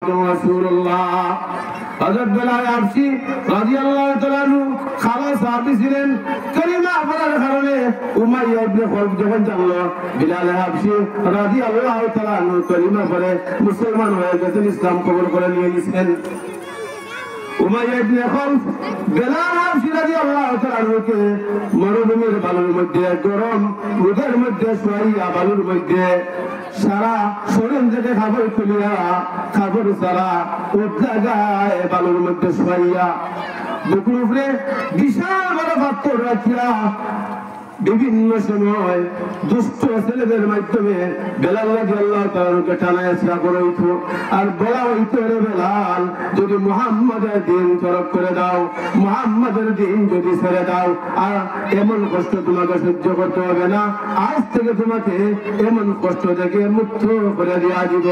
রাসূলুল্লাহ হযরত বেলাল হাবশী রাদিয়াল্লাহু তাআলা আনহু খালা সাহাবী ছিলেন। কালিমা পড়ার কারণে উমাইয়া ইবনে খালদ যখন জানলো বেলাল হাবশী রাদিয়াল্লাহু তাআলা আনহু কালিমা পড়ে মুসলমান হয়ে গেছেন, ইসলাম কবুল করে নিয়েছেন। উমাইয়া ইবনে খালদ বেলাল হাবশী রাদিয়াল্লাহু তাআলা আনহুকে মরুভূমির বালুর মধ্যে, গরম রোদের মধ্যে শুয়াইয়া বালুর মধ্যে সারা শরীর থেকে খাবার খুলিয়া খাবার সারা উঠা গায়ে বালুর মধ্যে শুয়াইয়া বুকুর উপরে বিশাল বড় পাথর রাখিয়া বিভিন্ন সময় দুষ্ট ছেলেদের মাধ্যমে বেলাল রাদিয়াল্লাহু তাআলাকে টানায় আসা করাইতো আর বলা হইতো, রে বেলাল, যদি মুহাম্মাদের দিন তরক করে দাও, মুহাম্মাদের দিন যদি ছেড়ে দাও, আর এমন কষ্ট তোমাকে সহ্য করতে হবে না, আজ থেকে তোমাকে এমন কষ্ট থেকে মুক্ত করে দেওয়া দিব।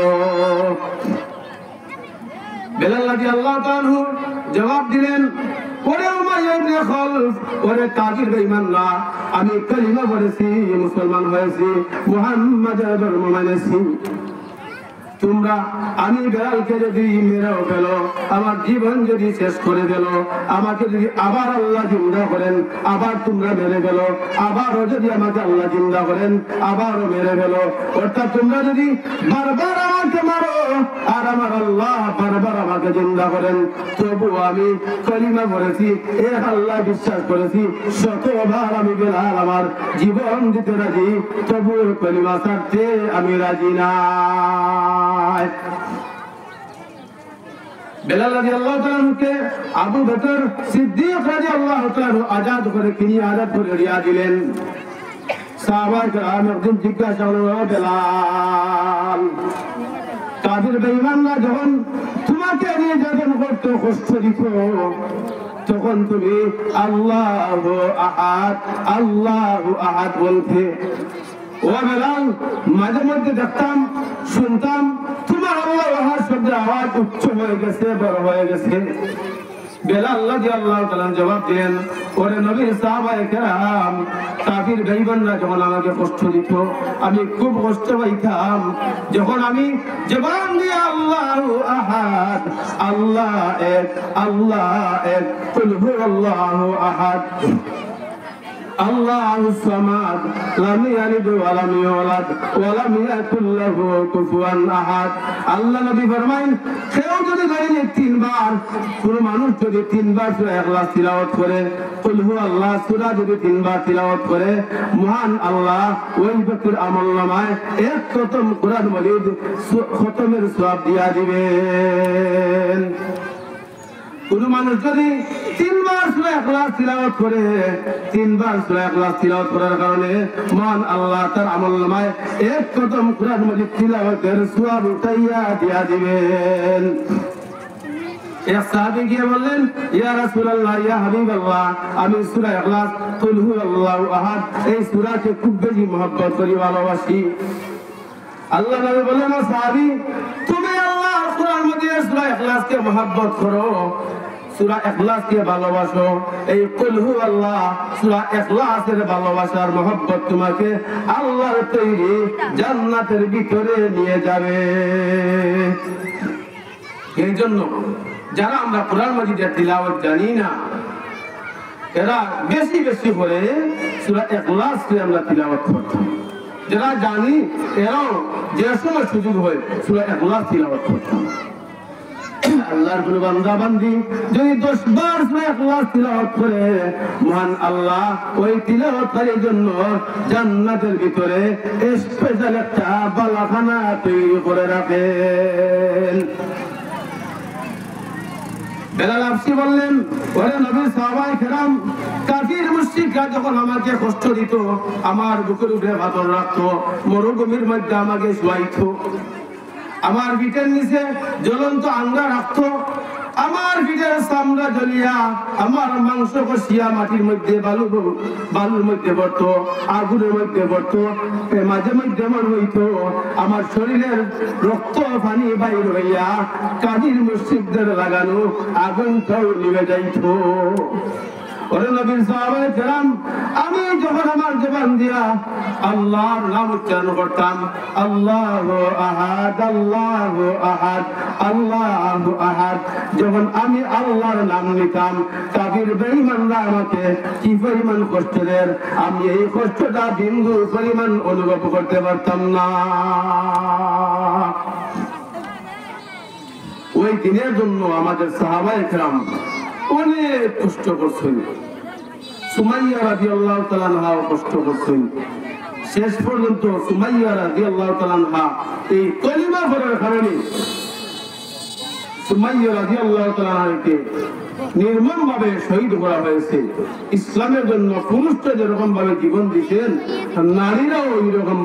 বেলাল রাদিয়াল্লাহু তাআলা জবাব দিলেন, ওরে উমাইয়া ইবনে খালদ, ওরে কাফির বেঈমানরা, আমি কালিমা পড়েছি, মুসলমান হয়েছি, মুহাম্মাদের ধর্ম মেনেছি। তোমরা আমি বেলালকে যদি মেরেও ফেলো, আমার জীবন যদি শেষ করে দিল, আমাকে যদি আবার আল্লাহ জিন্দা করেন, আবার তোমরা মেরে ফেলো, আবারও যদি আমাকে আল্লাহ জিন্দা করেন, আবারও মেরে ফেলো, অর্থাৎ তোমরা যদি বারবার আমাকে মারো আর আমার আল্লাহ বারবার আমাকে জিন্দা করেন, তবু আমি কালিমা পড়েছি, এক আল্লাহ বিশ্বাস করেছি, শতবার আমি বেলাল আমার জীবন দিতে রাজি, তবু কালিমা ছাড়তে আমি রাজি না। বেলাল রাদিয়াল্লাহু তাআলা কে আবু বকর সিদ্দিক রাদিয়াল্লাহু তাআলা আজাদ করে কিনে আজাদ করে রিয়া দিলেন। সাহাবায়ে কেরাম একদিন জিজ্ঞাসা করলো, বেলাল, কাফির বেঈমানরা যখন তোমাকে নির্যাতন করতে কষ্ট দিত, তখন তুমি আল্লাহু আহাদ আল্লাহু আহাদ বলতে, ও বেলাল, মাঝে মধ্যে দেখতাম শুনতাম তোমার আল্লাহ আহাদ শব্দের আওয়াজ উচ্চ হয়ে গেছে, বড় হয়ে গেছে। বেলাল রাদিয়াল্লাহু তাআলা জবাব দেন, ওরে নবীর সাহাবায়ে কেরাম, কাফির বেঈমানরা যখন আমাকে কষ্ট দিত, আমি খুব কষ্ট পাইতাম যখন আমি জবান দিয়ে আল্লাহু আহাদ, আল্লাহ এক, আল্লাহ এক, কুল হুয়াল্লাহু আহাদ, আল্লাহুস সামাদ, লাম ইয়ালিদ ওয়া লাম ইউলাদ ওয়া লাম ইয়াকুল লাহু কুফুয়ান আহাদ। আল্লাহ নবী ফরমায়েন, কেউ যদি গাইলে তিনবার, কোন মানুষ যদি তিনবার সূরা ইখলাস তিলাওয়াত করে, কুল হুয়াল্লাহ সূরা যদি তিনবার তিলাওয়াত করে, মহান আল্লাহ ওই ব্যক্তির আমলনামায় এক খতম কুরআন মাজিদ খতমের সওয়াব দিয়া দিবেন। কোন মানুষ যদি তিনবার সূরা ইখলাস তিলাওয়াত করে, তিনবার সূরা ইখলাস তিলাওয়াত করার কারণে মহান আল্লাহ তার আমলনামায় এক খতম কুরআন মাজিদ তিলাওয়াতের সওয়াব উঠাইয়া দিয়া দিবেন। এক সাহাবী গিয়ে বললেন, ইয়া রাসূলুল্লাহ, ইয়া হাবিবাল্লাহ, আমি সূরা ইখলাস কুল হুয়াল্লাহু আহাদ এই সূরাকে খুব বেশি মহব্বত করি, ভালোবাসি। আল্লাহ নবী বললেন, ও সাহাবী, তুমি আল্লাহর কুরআন মাজিদের সূরা ইখলাসকে মহব্বত করো, সূরা ইখলাসকে ভালোবাসো, এই কুল হুয়াল্লাহ সূরা ইখলাসের ভালোবাসার মহব্বত তোমাকে আল্লাহর তৈরি জান্নাতের ভিতরে নিয়ে যাবে। এই জন্য যারা আমরা কুরআন মাজিদের তিলাওয়াত জানি না, এরা বেশি বেশি করে সূরা ইখলাসকে আমরা তিলাওয়াত করতাম। যারা জানি এরাও যে সময় সুযোগ হয় সূরা ইখলাস তিলাওয়াত করতাম। আল্লাহর কোন বান্দা বান্দি যদি 10 বার সূরা ইখলাস তিলাওয়াত করে, মহান আল্লাহ ওই তিলাওয়াতের জন্য জান্নাতের ভিতরে স্পেশাল একটা বালাখানা তৈরি করে রাখেন। বেলাল হাবশী বললেন, ওরে নবীর সাহাবায়ে কেরাম, কাফির মুশরিকরা যখন আমাকে কষ্ট দিত, আমার বুকের উপরে পাথর রাখতো, মরুভূমির মধ্যে আমাকে শুয়াইতো, আমার পিঠের নিচে জ্বলন্ত আঙ্গা রাখতো, আমার পিঠের চামড়া জ্বলিয়া আমার মাংস কষিয়া মাটির মধ্যে বালুর মধ্যে পড়তো, আগুনের মধ্যে পড়তো, মাঝে মধ্যে এমন হইতো আমার শরীরের রক্ত পানি বাইর হইয়া কাফির মুশরিকদের লাগানো আগুনটাও নিভে যাইতো। ওরে নবীর সাহাবায়ে কেরাম, আমি যখন আমার জবান দিয়া আল্লাহর নাম উচ্চারণ করতাম, আল্লাহু আহাদ আল্লাহু আহাদ আল্লাহু আহাদ, যখন আমি আল্লাহর নাম নিতাম, কাফির বেঈমানরা আমাকে কি পরিমাণ কষ্ট দেন, আমি এই কষ্টটা বিন্দু পরিমাণ অনুভব করতে পারতাম না। ওই দিনের জন্য আমাদের সাহাবায়ে কেরাম অনেক কষ্ট করছেন। সুমাইয়া রাদিয়াল্লাহু তাআলা আনহা কষ্ট করছেন। শেষ পর্যন্ত সুমাইয়া রাদিয়াল্লাহু তাআলা আনহা এই কলিমা পড়ার কারণে সুমাইয়া রাদিয়াল্লাহু তাআলা আনহাকে নির্মমভাবে শহীদ করা হয়েছে। ইসলামের জন্য পুরুষরা যেরকম ভাবে জীবন দিতেন, নারীরাও ওই রকম